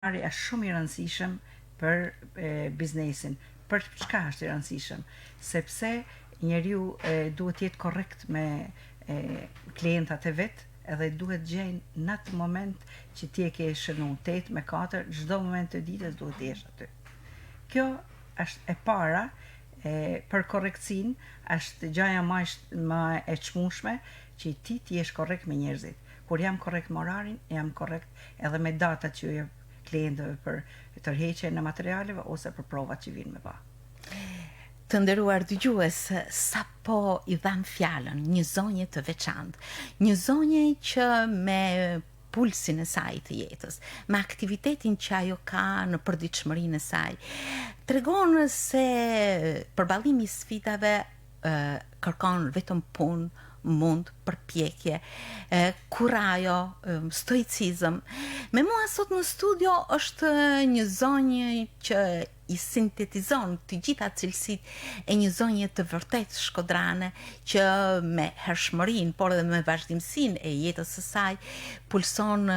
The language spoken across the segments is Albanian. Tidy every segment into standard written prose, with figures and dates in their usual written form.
Ari është shumë i rëndësishëm për biznesin. Për çka është i rëndësishëm? Sepse njeriu duhet jetë korrekt me klientat e vet, edhe duhet gjejnë në atë moment që ti e ke shënu 8 me 4, çdo moment të ditës duhet të jesh aty. Kjo është e para, për korrektsin është gjaja më e çmueshme që ti të jesh korrekt me njerëzit. Kur jam korrekt me orarin, jam korrekt edhe me datat që jep klientëve për tërheqje në materialeve ose për provat që vinë me pa. Të nderuar dëgjues, sa po i dham fjalën një zonjë të veçantë, një zonjë që me pulsin e saj të jetës, me aktivitetin që ajo ka në përditshmërinë e saj, tregon se përballimi i sfidave kërkon vetëm punë, mund, përpjekje, kurajo, stoicizëm. Me mua sot në studio është një zonjë që i sintetizon të gjitha cilësitë e një zonje të vërtet shkodrane që me hershmërinë, por edhe me vazhdimsinë e jetës së saj pulson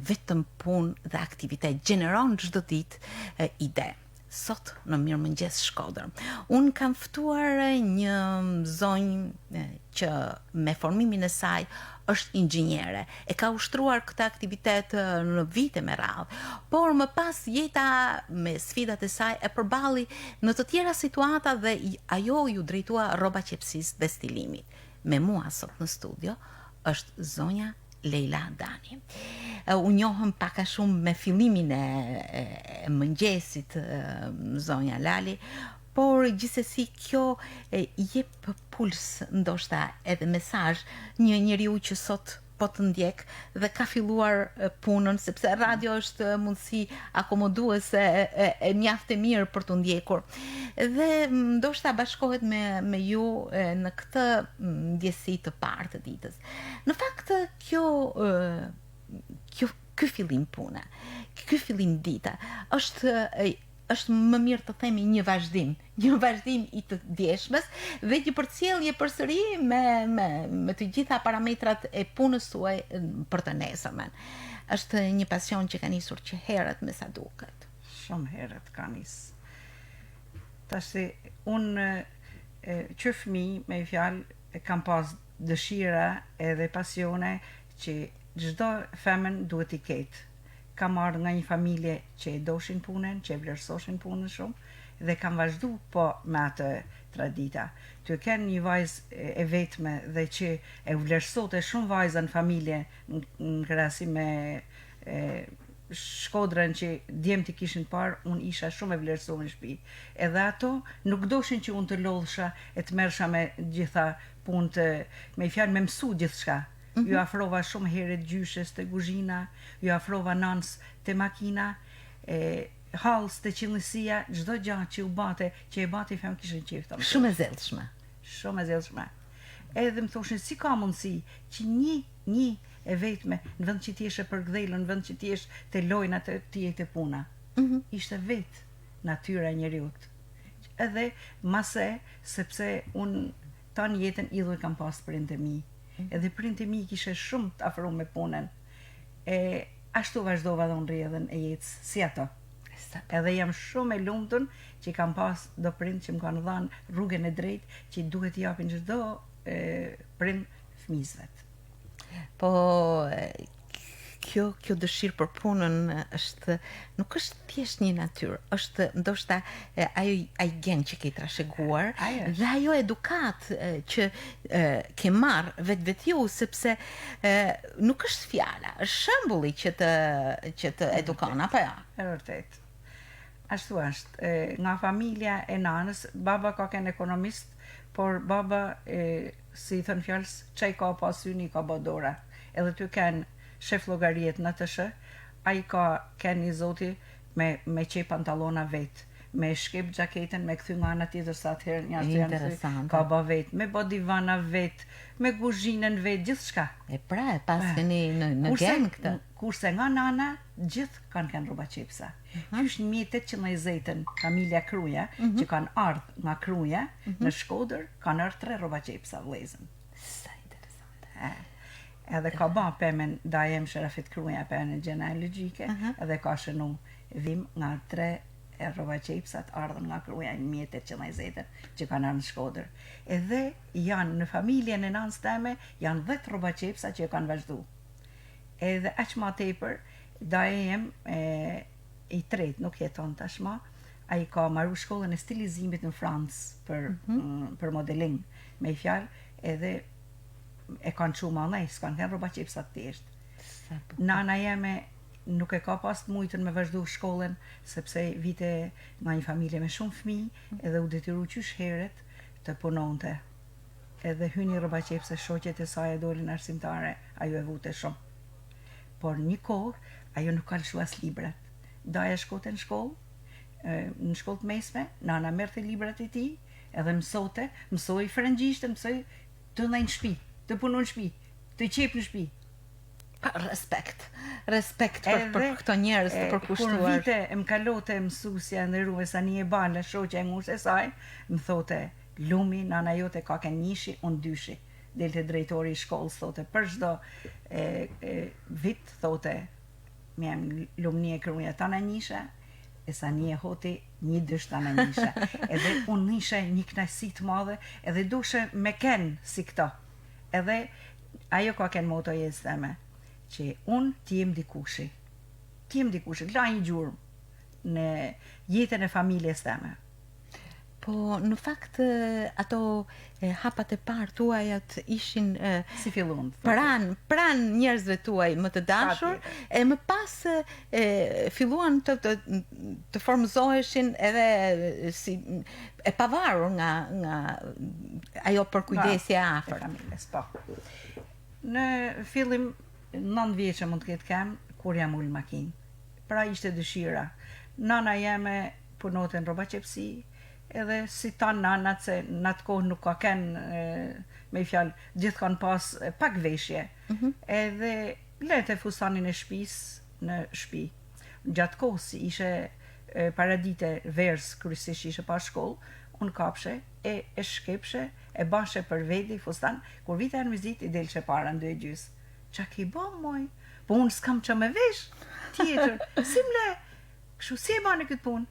vetëm punë dhe aktivitet, gjeneron çdo ditë ide. Sot në Mirëmëngjes Shkodër unë kam ftuar një zonjë që me formimin e saj është inxhiniere, e ka ushtruar këtë aktivitet në vite me radhë, por më pas jeta me sfidat e saj e përballi në të tjera situata dhe ajo ju drejtua rrobaçepsisë dhe stilimit. Me mua sot në studio është zonja Leila Dani. U njohëm pak a shumë me fillimin e mëngjesit zonja Lali, por gjithsesi kjo jep puls, ndoshta edhe mesazh një njeriu që sot po të ndjek dhe ka filluar punën, sepse radio është mundësi akomoduese e mjaft e mirë për të ndjekur. Dhe ndoshta bashkohet me ju në këtë ndjesi të parë të ditës. Në fakt ky fillim pune, ky fillim dita është më mirë të themi një vazhdim i të djeshmes dhe një përcjellje përsëri me të gjitha parametrat e punës suaj për të nesërmen. Është një pasion që ka nisur që herët me sa duket. Shumë herët ka nis. Tash unë që fëmijë me fjalë kam pas dëshira edhe pasione që çdo femën duhet i ketë. Kam ardhur nga një familje që e doshin punën, që e vlerësoshin punën shumë dhe kam vazhdu po me atë tradita. Të ken një vajzë e vetme dhe që e vlerësote shumë vajza në familje në krahasim me Shkodrën që djemtë kishin parë, unë isha shumë e vlerësuar në shtëpi. Edhe ato nuk doshin që unë të lodhsha e të merrsha me gjitha punët, me fjalë me mësu gjithçka. Ju afrova shumë herët gjyshes të kuzhina, ju afrova nans të makina, hallës të qillësia, çdo gjë që u bate, që e bati fem kishin qefta. Shumë e zellshme. Shumë e zellshme. Edhe më thoshin si ka mundësi që një e vetme në vend që ti jesh e përgdhelur, në vend që ti jesh te lojna të jetë puna. Ishte vetë natyra e njeriut. Edhe mase sepse unë tan jetën idhuj kam pas prindë mi. Edhe prindë mi kishe shumë të afru me punën. Ashtu vazhdova dhe unë rrjedhën e jetës si ato. Edhe jam shumë e lumtur që kam pas do prind që më kanë dhënë rrugën e drejtë që duhet t'i japin çdo prind fëmijësve. Po kjo dëshirë për punën nuk është thjesht një natyrë, është ndoshta ai gen që ke trashëguar dhe ajo edukat që ke marr vetë ju, sepse nuk është fjala, është shembulli që të edukon, apo ja? E vërtet. Ashtu është, nga familja e nanës, baba ka qenë ekonomist, por baba si thon fjalës, çai ka pas syni ka bodora. Edhe ty kanë shef llogariet në të shë, ai ka keni zoti me qej pantallona vet, me shkep xhaketën, me kthy nga ana tjetër sa atëherë një Interesante. ka ba vet, me bo divana vet, me kuzhinën vet, gjithçka. E pra, pas keni në gen këtë. Kurse nga nana, gjithë kanë rroba qepsa. Qysh në 1820 familja Kruja, që kanë ardhur nga Kruja, në Shkodër, kanë ardhur 3 rroba qepsa vëllezën. Sa interesante. Edhe ka ba pemen dajem Sherafit Kruja pemen genealogjike, edhe ka shënu vim nga 3 rroba qepsat ardhën nga Kruja në 1820 që kanë ardhur në Shkodër. Edhe janë në familjen e nanës teme, janë 10 rroba qepsa që kanë vazhdu. Edhe aq ma tepër, dajem i tret nuk jeton tashma, ai ka marru shkollën e stilizimit në Francë për modeling, me i fjalë, edhe e kanë çu mallaj, s'kan kanë rroba qepsa të thjeshtë. Nana jeme nuk e ka pas të mujtën me vazhdu shkollën, sepse vite nga një familje me shumë fëmijë, edhe u detyru qysh heret të punonte. Edhe hyni rroba qepse, shoqet e saj e dolin arsimtare, ajo e vute shumë. Por një kohë, ajo nuk ka lëshu as librat. Daja shkote në shkollë të mesme, nana merrte librat e tij, edhe mësoi frëngjisht, mësoi të ndaj në shtëpi, të punon në shtëpi, të qep në shtëpi. Respekt për këto njerëz të përkushtuar. Kur vite më kalote mësuesja ndërruve Sanie Bala, shoqja e ngusë e saj, më thote, lumi, nana jote ka kënë njëshi, unë dyshi. Delte drejtori i shkollës, thote, për çdo vit, thote, me jam lumni e Kruja tana njisha, e Sanie hoti një dysh tana njisha. Edhe unë nishe një knajsi të madhe, edhe dushe me ken si këto. Edhe ajo ka ken moto jesë theme, që unë t'jem dikushi. La një gjurmë në jetën e familjes theme. Po, në fakt, ato hapat e parë tuajat ishin si fillun pran njerëzve tuaj më të dashur, e më pas filluan të formëzoheshin edhe si e pavarur nga ajo përkujdesja e afërt. Familjes, po. Në fillim 9 vjeçë mund të ketë kem kur jam ul makinë. Pra ishte dëshira. Nana jeme punote në rroba qepsi, edhe si tanë nanat, se në atë kohë nuk ka kenë, me i fjalë, gjithë kanë pas pak veshje. Edhe lete fustanin e shtëpis në shtëpi. Gjatë kohës si ishe paradite vers, kryesisht ishe pa shkollë, unë kapshe, e shkepshe, e bashe për veti fustan, kur vite në vizit i delëshe para në 2:30. Qa ki bo, moj? Po unë s'kam që me vesh, tjetër, si mle, kështu si e bane këtë punë?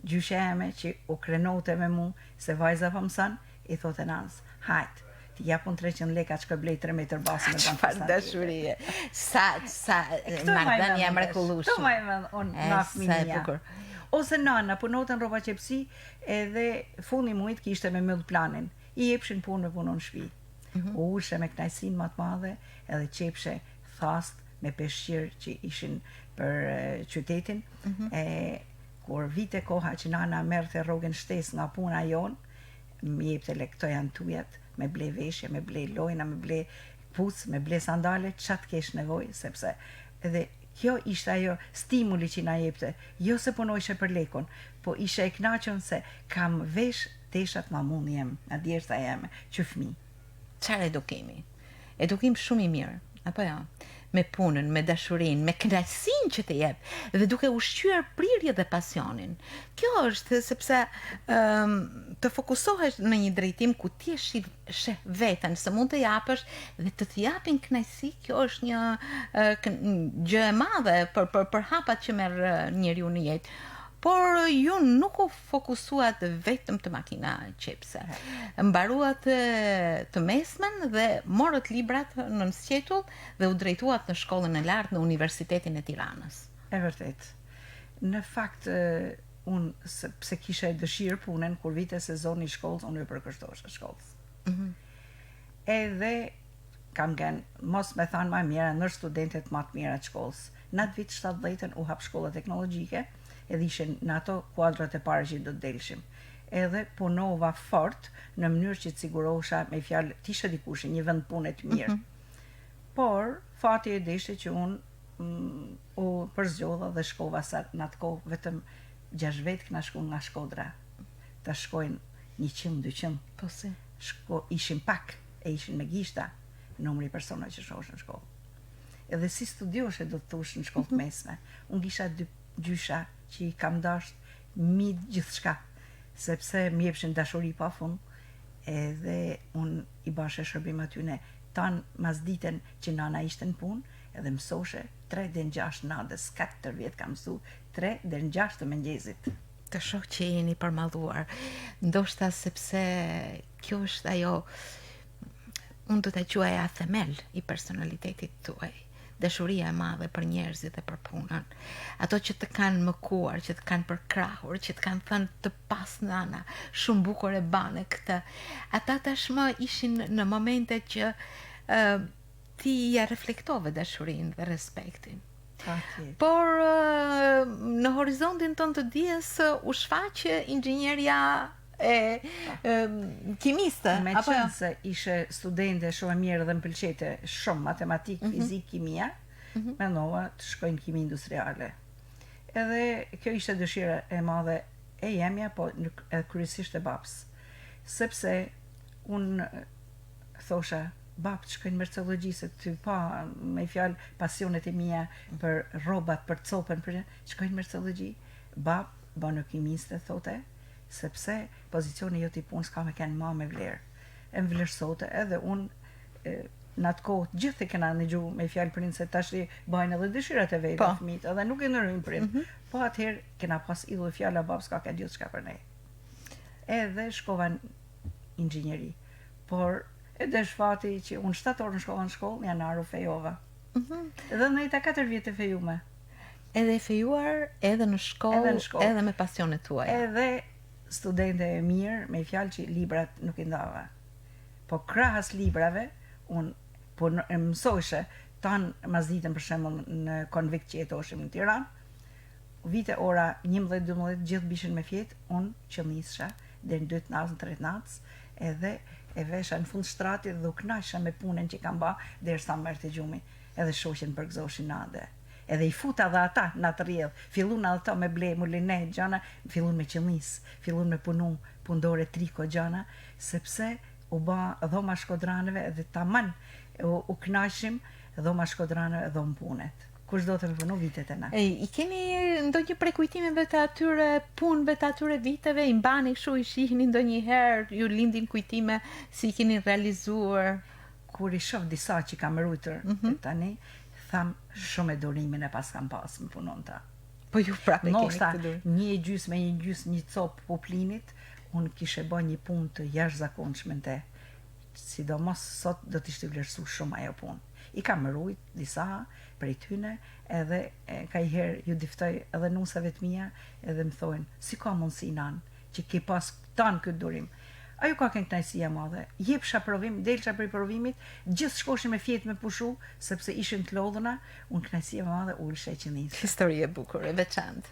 Gjyshe eme që u krenote me mu, se vajza pa mësan, i thote nanës, hajt, ti japun 300 leka që blej 3 metër basë me banë Çfarë dashurie. Sa marrëdhënie mrekullueshme. Këto ma e mëndë unë nga fëminja. Ose nana punote në rroba qepsi, edhe fundi mujt kishte me mëllë planin. I jepshin punë me punon në shtëpi. U ushe me knajsin më të madhe, edhe qepshe thast me peshqirë që ishin për qytetin. Kur vite koha që nana merrte rrogën shtes nga puna jonë, më jepte le këto janë tujat, me ble veshje, me ble lojna, me ble puc, me ble sandale, qatë kesh nevoj, sepse edhe kjo ishte ajo stimuli që na jepte, jo se punojshe për lekun, po ishe e knaqën se kam vesh teshat ma mund jem, a djerta jeme, që fmi. Çfarë edukimi? Edukim shumë i mirë, apo jo? Me punën, me dashurin, me kënaqësinë që të jep, dhe duke ushqyer prirje dhe pasionin. Kjo është sepse të fokusohesh në një drejtim ku ti sheh veten se mund të japësh dhe të japin kënaqësi, kjo është një gjë e madhe për hapat që merr njeriu në jetë. Por ju nuk u fokusuat vetëm të makina qepse. Mbaruat të mesmen dhe morët librat në sqetull dhe u drejtuat në shkollën e lartë në Universitetin e Tiranës. E vërtet. Në fakt, unë pse kisha dëshirë punën, kur vite sezoni shkollës, unë e përkështosha shkollës. Edhe kam gen, mos me thanë ma mjera, nër studentet ma të mjera të shkollës. Në atë vit 70 u hap shkolla teknologjike, edhe ishen në ato kuadrat e parë që do të delshim. Edhe punova fort në mënyrë që të sigurohesha me fjalë tisha dikush një vend pune të mirë. Por fati e deshte që unë u përzgjodha dhe shkova sa në atë kohë vetëm 6 vetë këna shku nga Shkodra. Ta shkojnë 100-200. Po si? Ishin pak e ishin me gishta numri persona që shoheshin në shkollë. Edhe si studioshe do të thush në shkollë të mesme. Unë kisha 2 gjysha që i kam dasht gjithë shka, sepse më jepshin dashuri pa fund, edhe unë i bashe shërbim atyne tanë mas ditën që nana ishte në punë, edhe mësoshe 3 deri në 6 natës, 4 vjet kam mësu, 3 deri në 6 të mëngjesit. Të shoh që jeni përmalluar. Ndoshta sepse kjo është ajo, unë do ta quaja themel i personalitetit tuaj. Dashuria e madhe për njerëzit dhe për punën. Ato që të kanë mëkuar, që të kanë përkrahur, që të kanë thënë të pas nana, shumë bukur e bane këtë. Ata tashmë ishin në momente që ti ja reflektove dashurinë dhe respektin. Por në horizontin tonë të dijes u shfaqe inxhinieria e kimiste. Me qenë se ishe studente shumë e mirë dhe më pëlqete shumë matematik, fizik, kimia, mendova të shkoj në kimi industriale. Edhe kjo ishte dëshira e madhe e jemja, po edhe kryesisht e babs. Sepse unë thosha, bab, të shkoj në merceologji, se ty pa me fjalë pasionet e mia për rrobat, për copën, për shkoj në merceologji. Bab, bënë kimiste, thote, sepse pozicioni jot i punës ka me kanë ma me vlerë. E më vlerësote edhe unë në atë kohë gjithë e kena në gjuhë me fjalë prind se tash bajnë edhe dëshirat e vetë fëmijët, edhe nuk e ndërrojnë prind. Po atëherë kena pas idhull fjala bab s'ka ka gjithë çka për ne. Edhe shkova në inxhinieri. Por edhe shfati që unë 7 orë në shkollë, janar u fejova. Edhe në ta 4 vjet e fejume. Edhe fejuar edhe në shkollë, edhe me pasionet tuaja. Edhe studente e mirë, me fjalë që librat nuk i ndava. Po krahas librave, unë po mësojshe tanë mazditën për shembull në konvikt që jetoshim në Tiranë, vite ora 11-12 gjithë bishin me fjetë, unë qëllisha deri në 2 natës, 3 natës, edhe e vesha në fund shtratit dhe u knaqesha me punën që kam ba derisa merrte gjumi, edhe shoqen përgëzoshin nade. Edhe i futa dhe ata në atë rrjedh, fillun edhe ato me ble, mulinet, gjana, fillun me qëllis, fillun me punu, pundore triko gjana, sepse u ba dhoma shkodranëve edhe taman u knaqeshim dhoma shkodranëve dhe dhoma punet. Kush do të më punu vitet e na. I keni ndonjë prekujtimeve të atyre punëve të atyre viteve, i mbani kështu, i shihni ndonjëherë, ju lindin kujtime si i keni realizuar? Kur i shoh disa që kam rujtur tani, tham shumë e durimin e pas kam pas më punon ta. Po ju prapë keni këtë dur. Një e gjys me një gjys, një copë poplinit, unë kishe bë një punë të jashtëzakonshme te. Sidomos sot do të ishte vlerësu shumë ajo punë. I kam rujt disa prej tyne, edhe kajherë ju diftoj edhe nusave të mia, edhe më thojnë, si ka mundësi nanë, që ke pas tanë këtë durim. Ajo ka kënë knajësia madhe, jepsha provim, delësha për provimit, gjithë shkoshin me fjetë me pushu, sepse ishin të lodhuna, unë knajësia madhe u lëshe që njësë. Histori e bukur, e veçantë.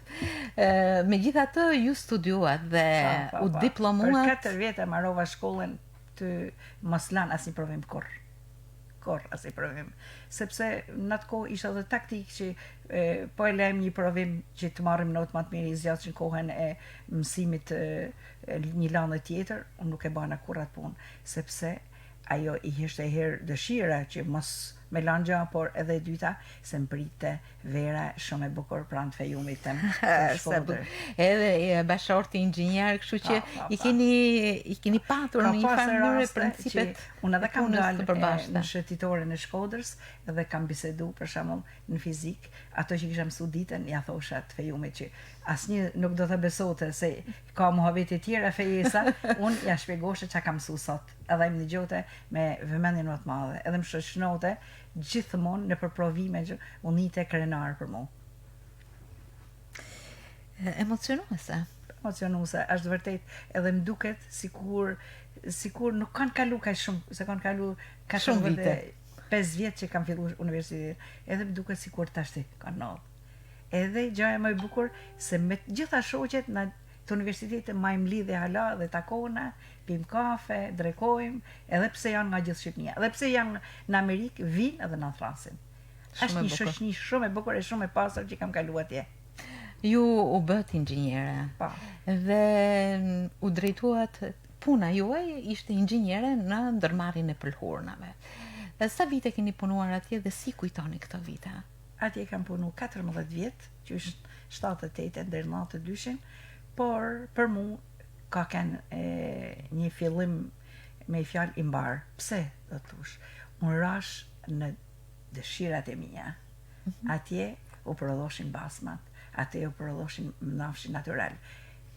Megjithatë, ju studiuat dhe u diplomuat. Për 4 vjetë e marrova shkollën të mos lan asnjë provim kurrë. As i provim, sepse në atë kohë ishte edhe taktik që po e lejmë një provim që të marrim notë më të mirë, i zgjashin kohën e mësimit një lanë tjetër, unë nuk e bana kur atë punë, sepse ajo i ishte herë dëshira që mos me lanë gjë, por edhe e dyta se më prite vera shumë e bukur pranë fejumit tem të Shkodër. Edhe bashorti inxhinier, kështu që i keni patur në një farë mënyrë principet. Unë edhe kam dalë në shëtitoren e Shkodrës dhe kam bisedu për shembull në fizik, ato që kisha mësuar ditën ja thosha të fejumit që asnjë nuk do ta besote se ka muhabete tjera fejesa, unë ja shpjegosha çka kam mësuar sot. Edhe më dëgjote me vëmendje më të madhe, edhe më shoqënote gjithmonë në përprovime që unite krenar për mu. Emocionuese, është vërtet, edhe më duket sikur nuk kanë kalu kaq shumë, se kanë kalu shumë vite. 5 vjet që kam filluar universitetin, edhe më duket sikur tashti kanë ndodhur. Edhe gjëja më e bukur se me gjitha shoqet në të universitetit majmë lidhje hala dhe takona, pim kafe, drekojmë, edhe pse janë nga gjithë Shqipënia, edhe pse janë në Amerikë, vinë edhe në Francën. Është një shoqëni shumë e bukur e shumë e pastër që kam kaluar atje. Ju u bët inxhiniere. Po. Dhe u drejtuat, puna juaj ishte inxhiniere në ndërmarrjen e pëlhurnave. Sa vite keni punuar atje dhe si kujtoni këto vite? Atje kam punu 14 vjet, që është 78 deri në 92, por për mu ka kënë një fillim me fjalë i mbar. Pse do të thush? unë rash në dëshirat e mia. Atje u prodhoshin basmat, atje u prodhoshin nafshin natyral,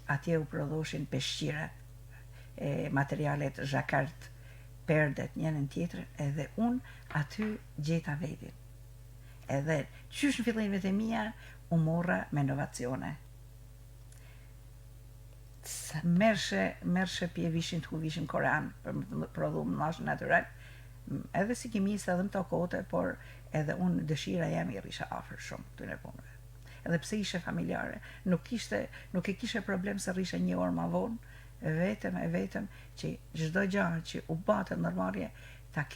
atje u prodhoshin peshqirat, materialet zhakart, perdet njënën tjetër, edhe unë aty gjeta vetin. Edhe qysh në fillimet e mia u morra me inovacione. Mershe pje vishin të ku vishin koran për më prodhu më nashë natural, edhe si kimisa edhe më të kote, por edhe unë dëshira jam i risha afer shumë të në punëve. Edhe pse ishe familjare, nuk e kishe problem se risha një orë ma vonë, vetëm që çdo gjë që u batë nërmarje ta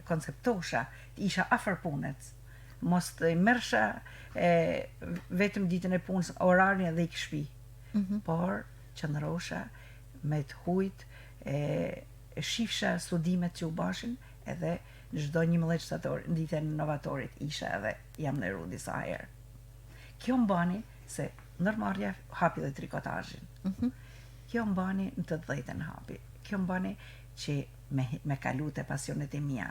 konceptosha, isha afer punët, mos të mersha vetëm ditën e punës, orarin edhe i këshpi, por qëndrosha me të hujt, shifsha studimet që u bashin, edhe në çdo 11 shtator, në ditën e novatorit isha edhe jam në ru disa herë. Kjo mbani se nërmarja hapi dhe trikotazhin. Kjo mbani në të 10 hapi. Kjo mbani që me kalu të pasionet e mia.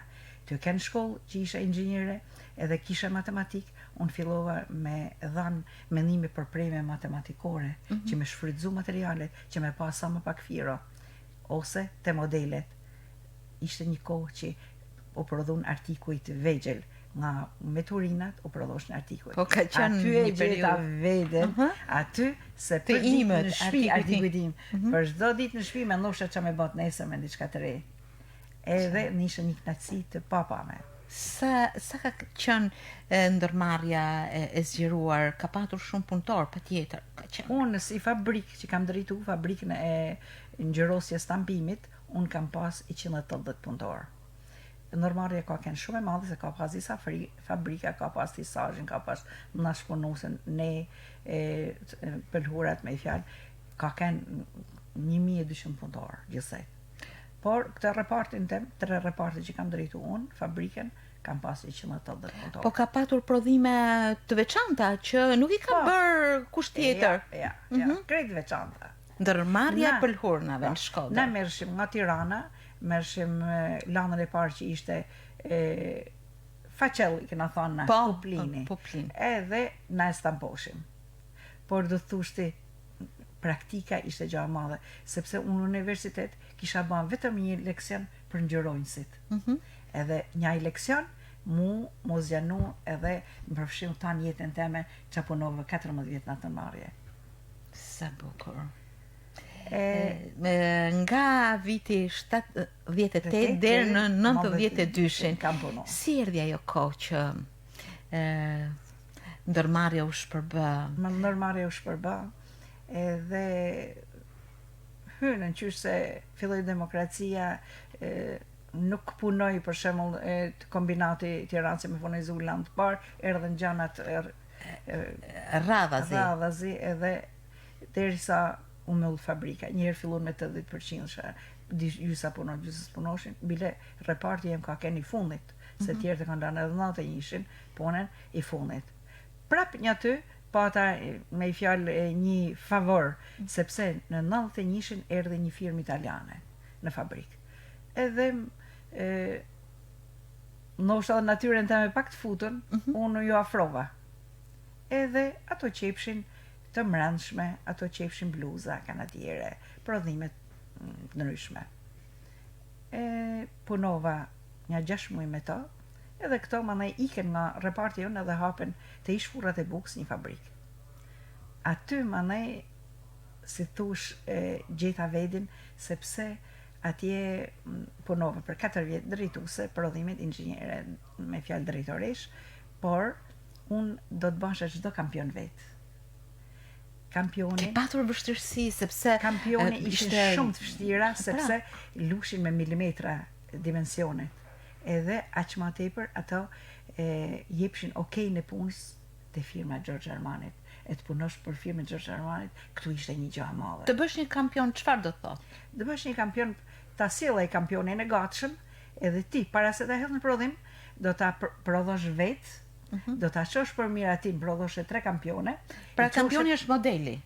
Të kënë shkollë që isha inxhinjere edhe kisha matematik, unë fillova me dhanë mendime për preme matematikore, që me shfrytzu materialet, që me pa sa më pak firo, ose të modelet. Ishte një kohë që u prodhun artikujt vegjel, nga meturinat u prodhoshin artikuj. Po ka qenë aty e gjeta veten, aty se për ditë në shtëpi artikuj. Për çdo ditë në shtëpi mendosha ç'a më bët nesër me diçka të re. Edhe nisha një kënaqësi të papame. Sa ka qenë ndërmarrja e zgjeruar, ka patur shumë punëtor patjetër. Unë si fabrik që kam drejtu fabrikën e ngjyrosjes stampimit, unë kam pas 180 punëtor. Ndërmarrja ka qenë shumë e madhe se ka pas disa fabrika, ka pas tisazhin, ka pas nashpunusën, ne pëlhurat me fjalë, ka qenë 1200 punëtor gjithsej. Por këtë repartin tem, 3 reparte që kam drejtu unë, fabrikën, kam pas 180 punëtor. Po ka patur prodhime të veçanta që nuk i ka bërë kush tjetër. Ja, krejt veçanta. Ndërmarrja pëlhurnave në Shkodër. Ne merrshim nga Tirana, merrshim lanën e parë që ishte faqell, kena thonë na, Puplini. Edhe na e stamposhim. Por do thushti praktika ishte gjë e madhe, sepse unë në universitet kisha bën vetëm një leksion për ngjyronjësit. Edhe një leksion mu zgjanu edhe më përfshim tanë jetën time që punova 14 vjet në ndërmarrje. Sa bukur. Nga viti 78 deri në 92 kam punu. Si erdhi ajo kohë që ndërmarrja u shpërbë? Ndërmarrja u shpërbë edhe hynën qysh se filloi demokracia, nuk punoi për shembull kombinati Tiranë me punoi Zulland, por erdhën gjanat radhazi edhe derisa u mbyll fabrika. Njëherë fillon me 80%, gjysa punon, gjysës punoshin, bile reparti jem ka qenë i fundit, se tjerë të kanë dhënë edhe 91 punën i fundit. Prap një aty pata me i fjalë një favor, sepse në 91 erdhi një firmë italiane në fabrikë. Edhe ndoshta natyrën time pak të futën, unë ju afrova. Edhe ato qepshin të mbrëmshme, ato qepshin bluza kanadiere, prodhimet ndryshme. Punova një 6 muaj me to, edhe këto mandej iken nga reparti jonë edhe hapen të ish furrat e bukës një fabrikë. Aty mandej, si thush, gjeta vedin, sepse atje punova për 4 vjet drejtuese prodhimet inxhiniere me fjalë drejtoresh, por unë do të basha çdo kampion vet. Kampioni. Ke patur vështirësi sepse kampioni ishin shumë të vështira sepse lushin me milimetra dimensionet. Edhe aq më tepër ato jepshin okay në punës te firma Giorgio Armanit. E të punosh për firmën Giorgio Armanit, këtu ishte një gjë e madhe. Të bësh një kampion, çfarë do të thotë? Të bësh një kampion, ta sjellë kampionin e gatshëm, edhe ti para se ta hedh në prodhim, do ta prodhosh vetë. Do ta çosh për miratin, prodhoshe 3 kampione. Pra kampioni është modeli.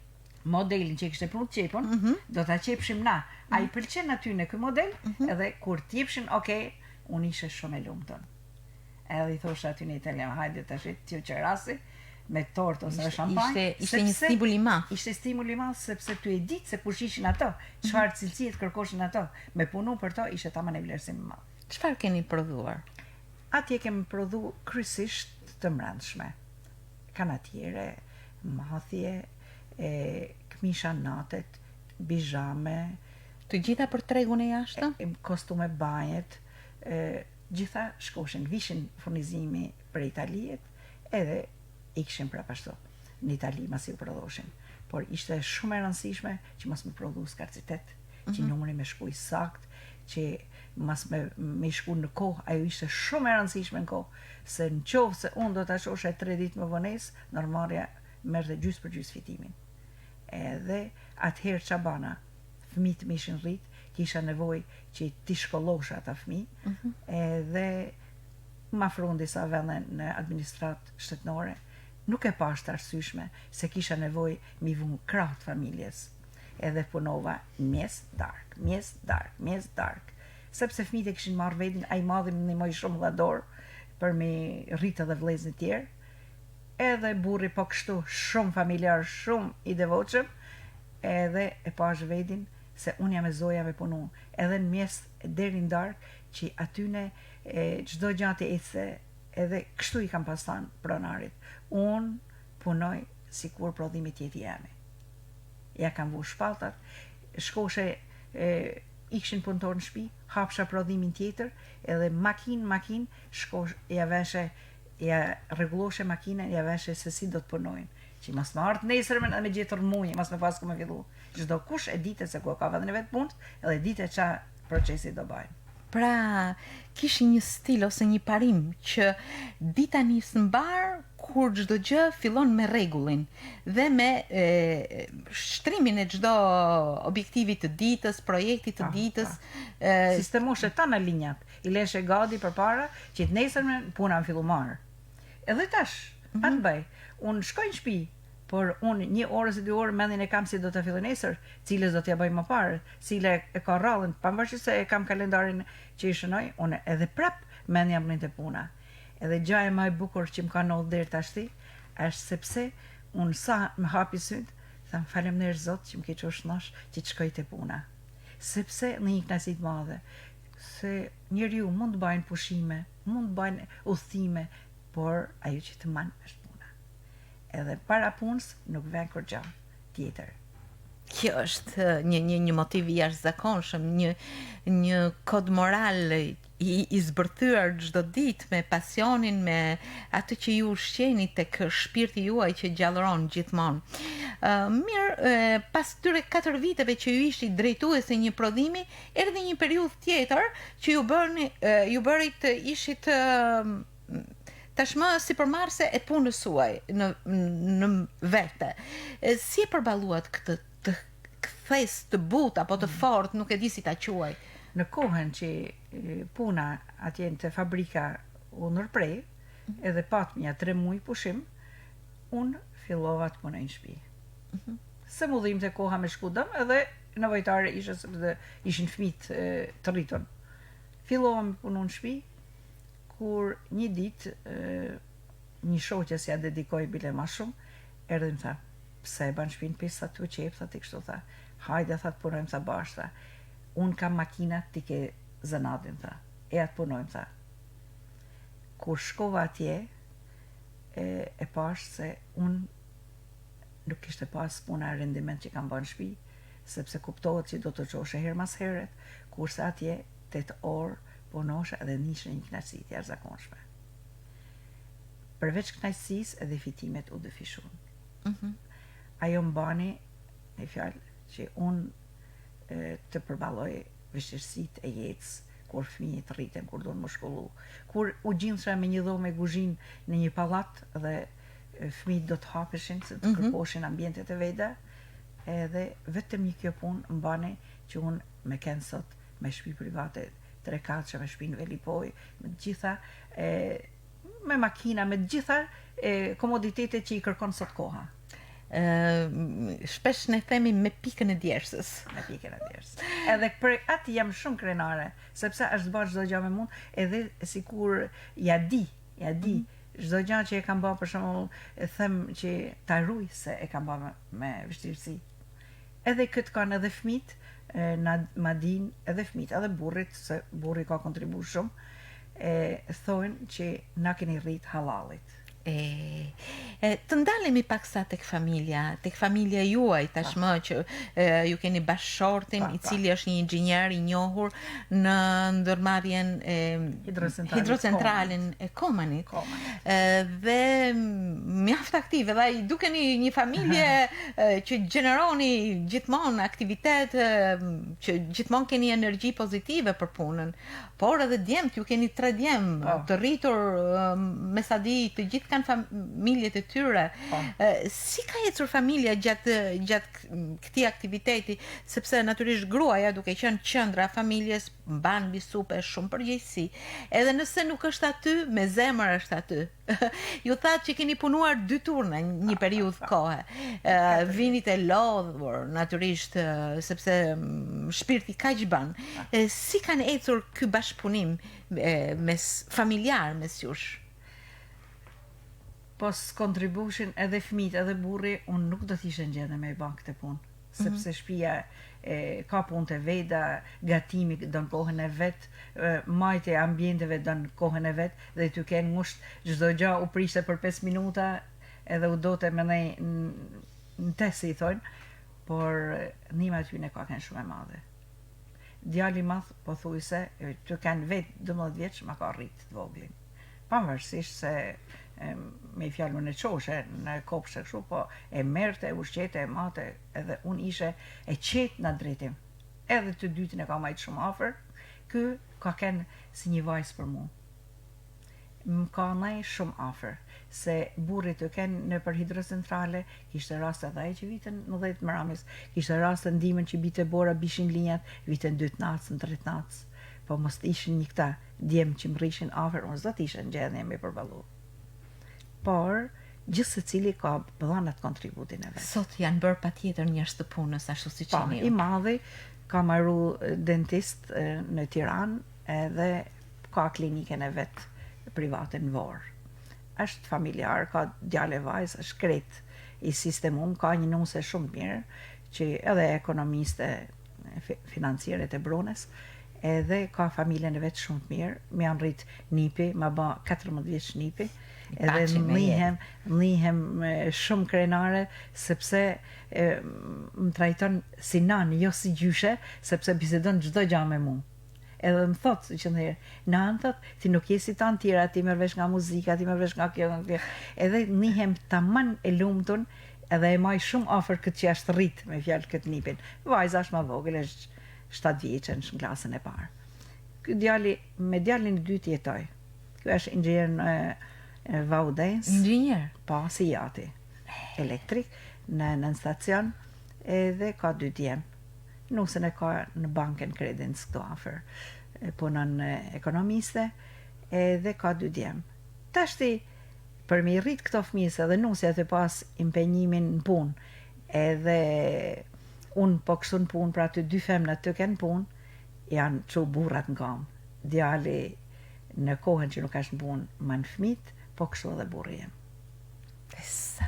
Modelin që kishte punë qepun, do ta qepshim na. Ai pëlqen aty në ky model, edhe kur t'jepshin, okay, unë ishe shumë e lumëtën. Edhe I thosha aty në italian, hajde tash t'ju qerasi me tortë ose me shampanjë. Ishte një stimul I madh. Ishte stimul I madh sepse ty e ditë se kush ishin ato, çfarë cilësie të kërkoshin ato. Me punu për to ishte tamam e vlerësim I madh. Çfarë keni prodhuar? Atje kemi prodhu kryesisht të mbrëmshme. Kanatiere, mathje, këmisha natet, bizhame, Të gjitha për tregun e jashtëm? kostume banjet, gjitha shkoshin, vishin furnizimi për Italijet, edhe I kishin prapashtu në Itali mas I prodhoshin. Por ishte shumë e rëndësishme që mas me prodhu skarcitet, që numri me shku I sakt, që mas me shku në kohë, ajo ishte shumë e rëndësishme në kohë, se në qovë se unë do të shoshe 3 ditë më vones, normalja mërë dhe gjysë për gjysë fitimin. Edhe atëherë qabana, fëmijët më ishin rrit, kisha nevojë që ti shkollosha ata fëmijë, edhe ma afruan disa vende në administratë shtetënore, nuk e pash të arsyeshme se kisha nevojë mi vënë krah të familjes. Edhe punova mes dark, sepse fëmijët e kishin marrë vetin, ai madhi më ndihmoi shumë dhador për me rritë edhe vëllezërit e tjerë. Edhe burri po kështu, shumë familjar, shumë I devotshëm, edhe e pash vetin se unë jam e zoja me punu, edhe në mes deri në darkë, që atyne çdo gjatë ecë, edhe kështu I kam pastan pronarit. Unë punoj sikur prodhimi tjetër jemi. Ja kam vu shpalltat, shkoshe ikshin punëtor në shtëpi, hapsha prodhimin tjetër, edhe makin, shkosh, ja veshe, ja rregulloshe makinën, ja veshe se si do të punojnë. Që mas më ardhë nesërmen edhe me gjetër muje, mas me pas ku me fillu. Çdo kush e dite se ku ka vëdhën e vetë punës, edhe dite qa procesi do bajnë. Pra, kishin një stil ose një parim që dita nisë në barë kur çdo gjë fillon me rregullin dhe me shtrimin e çdo objektivi të ditës, projekti të ditës. Sistemoshe ta në linjat, I leshe gati përpara që të nesërmen puna më fillu marë. Edhe tash, atë bëj, unë shkoj në shtëpi, por unë 1 orë ose 2 orë mendin e kam si do të filloj nesër, cilës do t'ja bëj më parë, cile e ka rrallën, pavarësisht se e kam kalendarin që I shënoj, unë edhe prap mendja më të puna. Edhe gjaja më e bukur që më ka ndodhur deri tashti, është sepse unë sa më hapi syt, tham faleminderit Zot që më ke çosh nash që të shkoj te puna. Sepse në një knasi të madhe, se njeriu mund të bajnë pushime, mund të bajnë udhëtime, por ajo që të man është puna. Edhe para punës nuk vjen kur gjë tjetër. Kjo është një motiv I jashtëzakonshëm, një kod moral I zbërthyer çdo ditë me pasionin, me atë që ju ushqeni tek shpirti juaj që gjallëron gjithmonë. Mirë, pas këtyre 4 viteve që ju ishi drejtuese një prodhimi, erdhi një periudhë tjetër që ju bërit ishit tashmë sipërmarrëse e punës suaj në vete. Si e përballuat këtë të kthes të butë apo të fortë, nuk e di si ta quaj? Në kohën që puna atje në fabrika u nërprej, edhe patmja 3 muaj pushim, unë fillova të punoj në shtëpi. Se mu dhim të koha me shku dëm, edhe nevojtare ishe sepse ishin fëmijët të rritur. Fillova me punu në shtëpi, kur një ditë një shoqe si ja dedikoj bile ma shumë, erdhi më tha, pse e ban shtëpinë pisa tu qep, tha ti kështu, tha, hajde, tha të punojmë, tha bashkë, tha, unë kam makinat, ti ke zënatin, tha, e atë punojmë, tha. Kur shkova atje, e pash se unë nuk kishte pas puna rendiment që kam bën në shtëpi, sepse kuptohet që do të qoshe herë mas heret, kurse atje 8 orë punosha edhe nishë një knaqësi të jashtëzakonshme. Përveç knaqësisë edhe fitimet u dëfishun. Ajo mbani me fjalë që unë të përballoj vështirësitë e jetës kur fëmijët rriten, kur duan më shkollu, kur u gjindësha me një dhomë me kuzhinë në një pallat dhe fëmijët do të hapeshin, se të kërkoshin ambientet e veta, edhe vetëm një kjo punë mbani që unë me kenë sot me shtëpi private 3 katëshe, me shtëpinë Velipoj, me të gjitha me makina, me të gjitha komoditetet që I kërkon sot koha. shpesh ne themi me pikën e djersës. Me pikën e djersës. Edhe për atë jam shumë krenare, sepse është bërë çdo gjë me mund, edhe sikur ja di, çdo gjë që e kam bërë, për shembull, e them që ta ruaj se e kam bërë me vështirësi. Edhe këtë kanë edhe fëmijët, ma din edhe fëmijët, edhe burrit, se burri ka kontribu shumë, thonë që na keni rrit halalit. Të ndalemi pak sa tek familja juaj tashmë që ju keni bashkëshortin i cili është një inxhinier i njohur në ndërmarrjen e hidrocentralin e Komanit. Dhe mjaft aktiv, edhe ai dukeni një familje që gjeneroni gjithmonë aktivitet, që gjithmonë keni energji pozitive për punën. Por edhe djemt, ju keni 3 djemë të rritur me sa di të gjithë kanë familjet e tyre. Si ka ecur familja gjatë këtij aktiviteti, sepse natyrisht gruaja duke qenë qendra e familjes mban mbi supe shumë përgjegjësi. Edhe nëse nuk është aty, me zemër është aty. Ju thatë që keni punuar 2 turne një periudhë kohe. Vini të lodhur, natyrisht, sepse shpirti kaq bën. Si kanë ecur ky bashkëpunim familjar mes jush? Pos contribution edhe fëmijët edhe burri, unë nuk do t'ishe në gjendje me i bën këtë punë, sepse shtëpia ka punë të veta, gatimi do në kohën e vet, majtja e ambienteve do në kohën e vet, dhe t'u kenë ngusht çdo gjë u prishte për 5 minuta, edhe u dote me nej në tesi i thonë, por nima t'yne ka kënë shumë e madhe. Djali madh po thuj se t'u kanë vetë 12 vjeç, ma ka rrit të voglin. Pavarësisht se me i fjallën e qoshe në kopshte kështu, po e merte, e ushqete, e mate, edhe unë ishe e qetë në drejtim. Edhe të dytin e ka majtë shumë afer, kë ka kenë si një vajzë për mu. Më ka nej shumë afer, se burrit të kenë në për hidrocentrale, kishte rast edhe ai që vitën në 10 mëramis, kishte rast të ndimën që bite bora bishin linjat, vitën 2 natës, 3 natës, po mos të ishin një këta djemë që më rrishin afer, unë zdo të ishe në gjendje me përballu. Por gjithë se cili ka bëdhanat kontributin e vetë. Sot janë bërë patjetër njerëz të punës, ashtu si që një. I madhi ka marru dentist në Tiranë, edhe ka kliniken e vetë private në Vorë. Është familjar, ka djale vajzë, është kret i sistemum, ka një nuse shumë mirë, që edhe ekonomiste financiere të Brones, edhe ka familjen e vetë shumë të mirë, më janë rrit nipi, ma ba 14 vjeç nipi, edhe mlihem shumë krenare, sepse më trajton si nan, jo si gjyshe, sepse bisedon çdo gjë me mu. Edhe më thotë që në thot, ti nuk je si tanë tjera, ti mërvesh nga muzika, ti mërvesh nga kjo, edhe mlihem tamam e lumtun, edhe e maj shumë afer këtë që është rrit me fjalë këtë nipin. Vajza është ma vogël, është 7 vjeçën në klasën e parë. Me djalin e dytë jetoj. Ky është inxhinier në Vaudens. Inxhinier? Po, si jati. Elektrik, në stacion, edhe ka 2 djem. Nusën e ka në bankën Credence këto afer. Punon ekonomiste, edhe ka 2 djem. Tashti, për me i rrit këto fëmijës edhe nusja të pas impenjimin në punë, edhe unë po kështu në punë, pra të 2 femnat të kenë punë, janë që burrat në kam. Djali në kohën që nuk është në punë, ma në fëmit, po kështu edhe burri jem.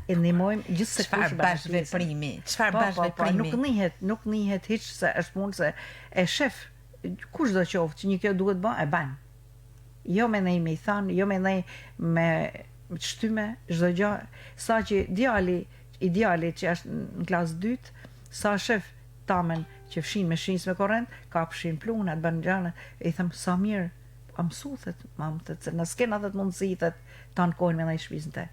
E ndihmojmë gjithë se çfarë bashkëveprimi. Çfarë bashkëveprimi. Nuk njihet hiç se është punë se e shef kush do qoftë që një kjo duhet bën, e bën. Jo me nej me i thanë, jo me nej me shtyme, çdo gjë, sa që ideali që është në klasë 2, sa shef tamen që fshin me shinjës me korrent, ka fshin plunat, bën gjana, i them sa mirë, a mësuthet, mamtët, se në s'kena dhe të mundësithet ta në kohën me nej shpizën te.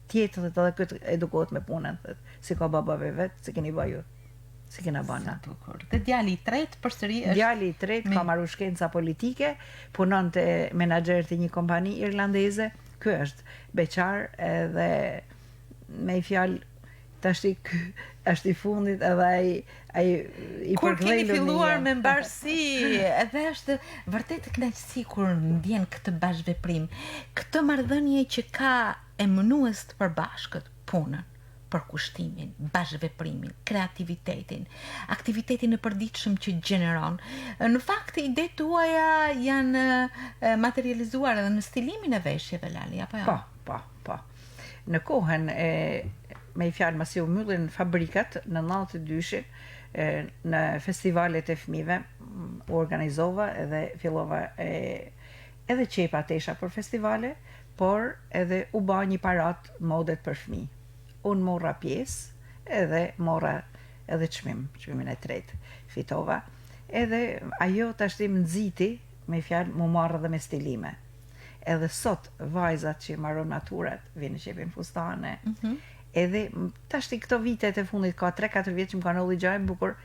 Tjetët edhe këtë edukohet me punën, si ka babave vetë, si keni baju, si kena bana. Dhe djali i tretë përsëri është... Djali i tretë ka marrë shkenca politike, punon të menaxher të një kompani irlandeze, ky është beqar edhe me i fjalë tashti është i fundit edhe ai i kur keni filluar me mbarësi, edhe është vërtet kënaqësi kur ndjen këtë bashkëveprim, këtë marrëdhënie që ka e mënues të përbashkët punën, përkushtimin, bashkëveprimin, kreativitetin, aktivitetin e përditshëm që gjeneron. Në fakt, idetë tuaja janë materializuar edhe në stilimin e veshjeve, Lali, apo jo? Po. Në kohën me i fjalë masi u mbyllin fabrikat në 92-shin, në festivalet e fëmijëve u organizova edhe fillova edhe qepa tesha për festivale, por edhe u ba një parat modet për fëmijë. Unë morra pjesë edhe morra edhe çmimin e tretë fitova. Edhe ajo tashtim nxiti me fjalë mu marrë edhe me stilime. Edhe sot vajzat që marron naturat vinë qepin fustane. Edhe tashti këto vitet e fundit ka 3-4 vjet që më kanë ndodhur gjëra bukur,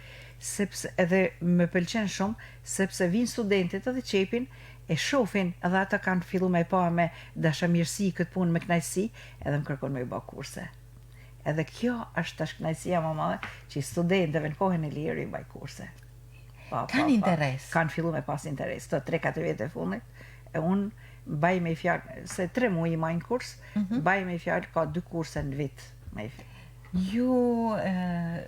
sepse edhe më pëlqen shumë sepse vinë studentët edhe qepin e shohin edhe ata kanë filluar me pa me dashamirësi këtë punë me kënaqësi, edhe më kërkon me i bë kurse. Edhe kjo është tash kënaqësia më e madhe që studentëve në kohën e lirë i baj kurse. Kanë interes. Kanë filluar me pas interes. Të 3-4 vjet e fundit e unë baj me fjalë se 3 muaj i majnë kurs, baj me fjalë ka 2 kurse në vit me fjalë. Ju,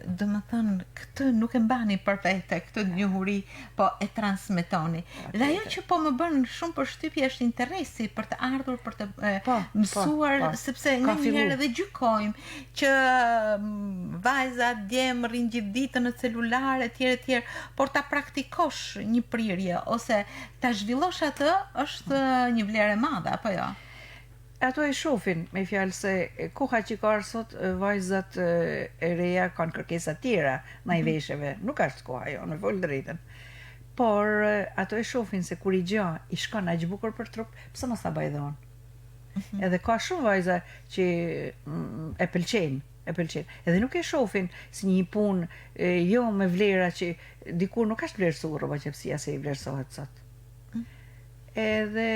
do më thënë, këtë nuk e mbani për vete, këtë njohuri, po e transmetoni. Dhe ajo që po më bën shumë përshtypje është interesi për të ardhur, për të mësuar, sepse nga njëherë edhe gjykojmë që vajzat djemë rrinë gjithë ditën në celular, etj, por ta praktikosh një prirje, ose ta zhvillosh atë, është një vlerë e madhe, apo jo? Ato e shohin me fjalë se koha që ka sot vajzat e reja kanë kërkesa tjera ndaj veshjeve, nuk është koha jo, në vol drejtën. Por ato e shohin se kur i gjë i shkon aq bukur për trup, pse mos ta bëj edhe unë. Edhe ka shumë vajza që e pëlqejnë. Edhe nuk e shohin si një punë jo me vlera që dikur nuk është vlerësuar rroba qepësia se i vlerësohet sot. Edhe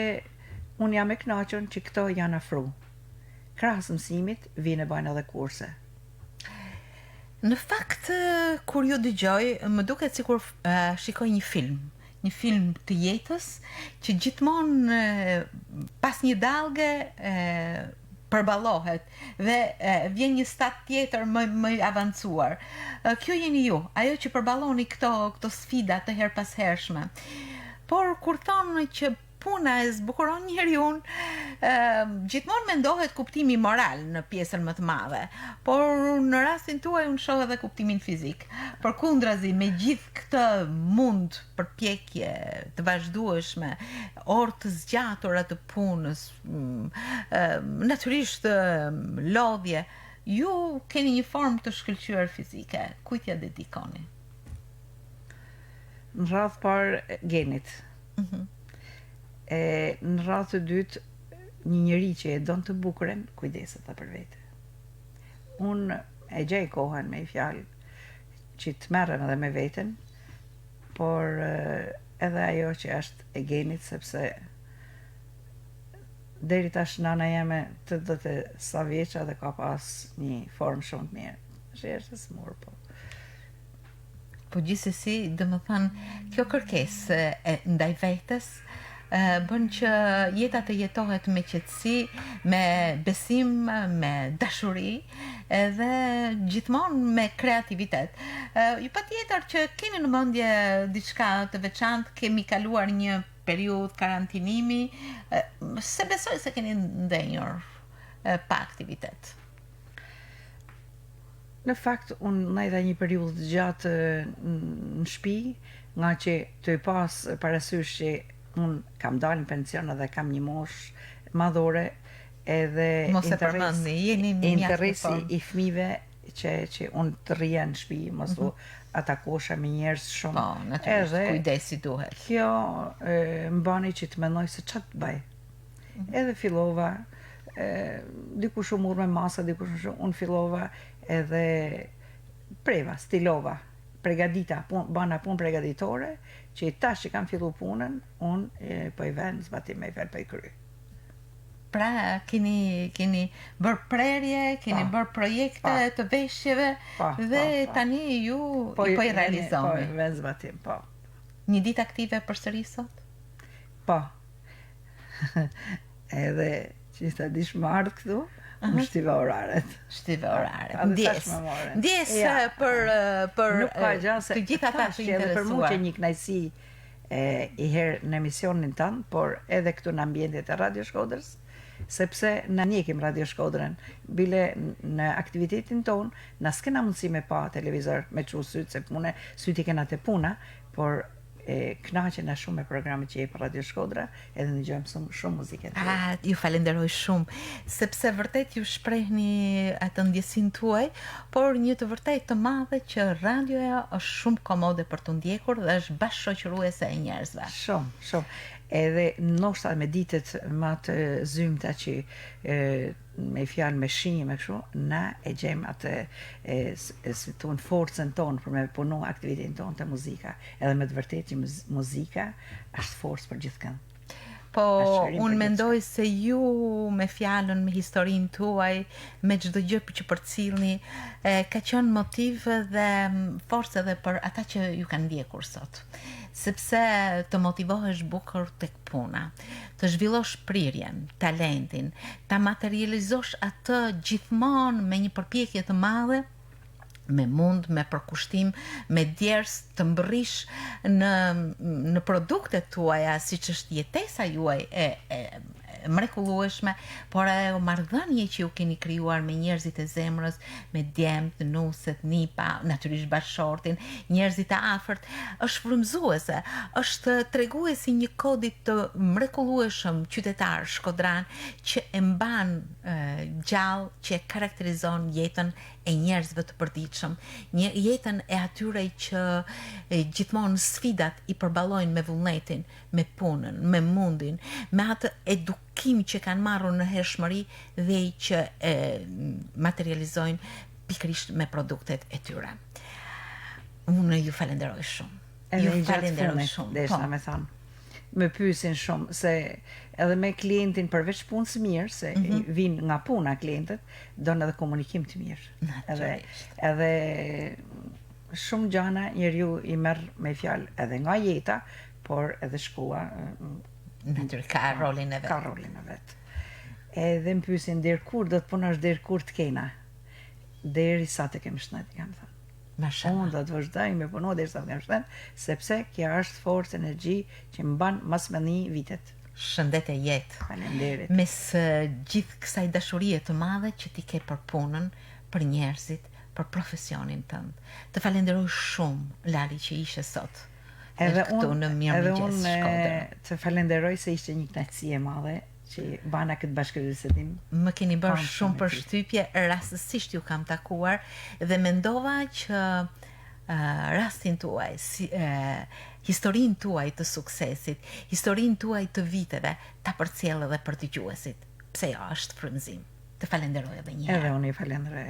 unë jam e kënaqur që këto janë afru. Krahas mësimit vinë e bajnë edhe kurse. Në fakt, kur ju dëgjoj, më duket sikur shikoj një film të jetës që gjithmonë pas një dallge përballohet dhe vjen një stat tjetër më avancuar. Kjo jeni ju, ajo që përballoni këto sfida të her pas hershme. Por kur thonë që puna e zbukuron njeriun, gjithmonë mendohet kuptimi moral në pjesën më të madhe, por në rastin tuaj unë shoh edhe kuptimin fizik. Përkundrazi, me gjithë këtë mund përpjekje të vazhdueshme, orë të zgjatura të punës, natyrisht lodhje, ju keni një formë të shkëlqyer fizike. Kujt ja dedikoni? Në radhë parë genit. Në radhë të dytë, një njeri që e don të bukuren, kujdeset për vete. Unë e gjej kohën me fjalë që të merrem edhe me veten, por edhe ajo që është e genit, sepse deri tash nana jeme të dhëtë sa vjeqa dhe ka pas një formë shumë të mirë. Është e smur, po. Po gjithsesi, dhe më thënë, kjo kërkesë ndaj vetes bën që jeta të jetohet me qetësi, me besim, me dashuri, edhe gjithmonë me kreativitet. Ju patjetër që keni në mendje diçka të veçantë, kemi kaluar një periudhë karantinimi, se besoj se keni ndenjur pa aktivitet. Në fakt, unë najta një periudhë të gjatë në shtëpi, nga që të pas parasysh që unë kam dalë në pension edhe kam një mosh madhore, edhe interesi i fëmijëve që unë të rria në shtëpi, mos u atakosha me njerëz shumë. Po, natyrisht, kujdesi duhet. Kjo më bani që të mendoj se çfarë të bëj. Edhe fillova, dikush u mur me masa, dikush unë fillova edhe preva, stilova, pregadita, bana punë pregaditore, që tash që kam fillu punën, unë po i vend zbatim me i fel po i kry. Pra, keni bërë prerje, keni bërë projekte të veshjeve, dhe tani ju po i realizoni. Po i vend zbatim, po. Një ditë aktive përsëri sot? Po. Edhe që ta dish më ardhë këtu, Më shtive oraret. Shtive orare. Edhe tash më more. Ndjes Ja. për Nuk ka gjë se të gjitha ata tash të edhe për mua që interesuar. një kënaqësi i herë në emisionin tanë, por edhe këtu në ambientet e Radio Shkodrës, sepse na njekim Radio Shkodrën, bile në aktivitetin ton, na s'kena mundësi me pa televizor, me çu syt, se pune, syti kena te puna, por kënaqena shumë me programet që jep Radio Shkodra, edhe ndëgjojmë shumë muzikë. Ju falenderoj shumë, sepse vërtet ju shprehni atë ndjesin tuaj, por një të vërtet të madhe që radioja është shumë komode për të ndjekur dhe është bashkëshoqëruese e njerëzve. Shumë. Edhe ndoshta me ditët më të zymta që me fjalë me shinjë me kështu, na e gjejmë atë si thon forcën tonë për me punu aktivitetin tonë të muzika. Edhe me të vërtetë që muzika është forcë për gjithkënd. Po, unë mendoj se ju me fjalën, me historinë tuaj, me çdo gjë që përcjellni, ka qenë motiv dhe forcë edhe për ata që ju kanë ndjekur sot. Sepse të motivohesh bukur tek puna, të zhvillosh prirjen, talentin, ta materializosh atë gjithmonë me një përpjekje të madhe, me mund, me përkushtim, me djers, të mbërrish në produktet tuaja, siç është jetesa juaj e mrekullueshme, por ajo marrëdhënie që ju keni krijuar me njerëzit e zemrës, me djemt, nuset, nipa, natyrisht bashortin, njerëzit e afërt, është frymëzuese, është treguesi një kodi të mrekullueshëm qytetar shkodran që e mban gjallë, që e karakterizon jetën e njerëzve të përditshëm, jetën e atyre që gjithmonë sfidat i përballojnë me vullnetin, me punën, me mundin, me atë edukim që kanë marrur në hershmëri dhe që materializojnë pikërisht me produktet e tyre. Unë ju falenderoj shumë. Edhe i gjatë funit, desha me thonë. Me pyesin shumë, se edhe me klientin përveç punës mirë, se vinë nga puna klientët, donë edhe komunikim të mirë. Edhe shumë gjana njeriu i merr me fjalë edhe nga jeta, por edhe shkua ka rolin e vet. Ka rolin e vet. Edhe më pyesin deri kur do të punosh, deri kur të kena. Deri sa të kem shëndet, kam thënë. Unë do të vazhdoj me punu deri sa të kem shëndet, sepse kjo është forcë, energji që më ban mas me 1 vitet. Shëndet e jetë. Faleminderit. Mes gjithë kësaj dashurie të madhe që ti ke për punën, për njerëzit, për profesionin tënd. Të falenderoj shumë, Lali, që ishe sot. Edhe unë të falenderoj se ishte një kënaqësi e madhe që bana këtë bashkëbisedim. Më keni bërë shumë përshtypje, rastësisht ju kam takuar dhe mendova që rastin tuaj, historinë tuaj të suksesit, historinë tuaj të viteve, ta përcjell edhe për dëgjuesit. Pse jo, është frymëzim. Të falenderoj edhe një herë. Edhe unë i falenderoj.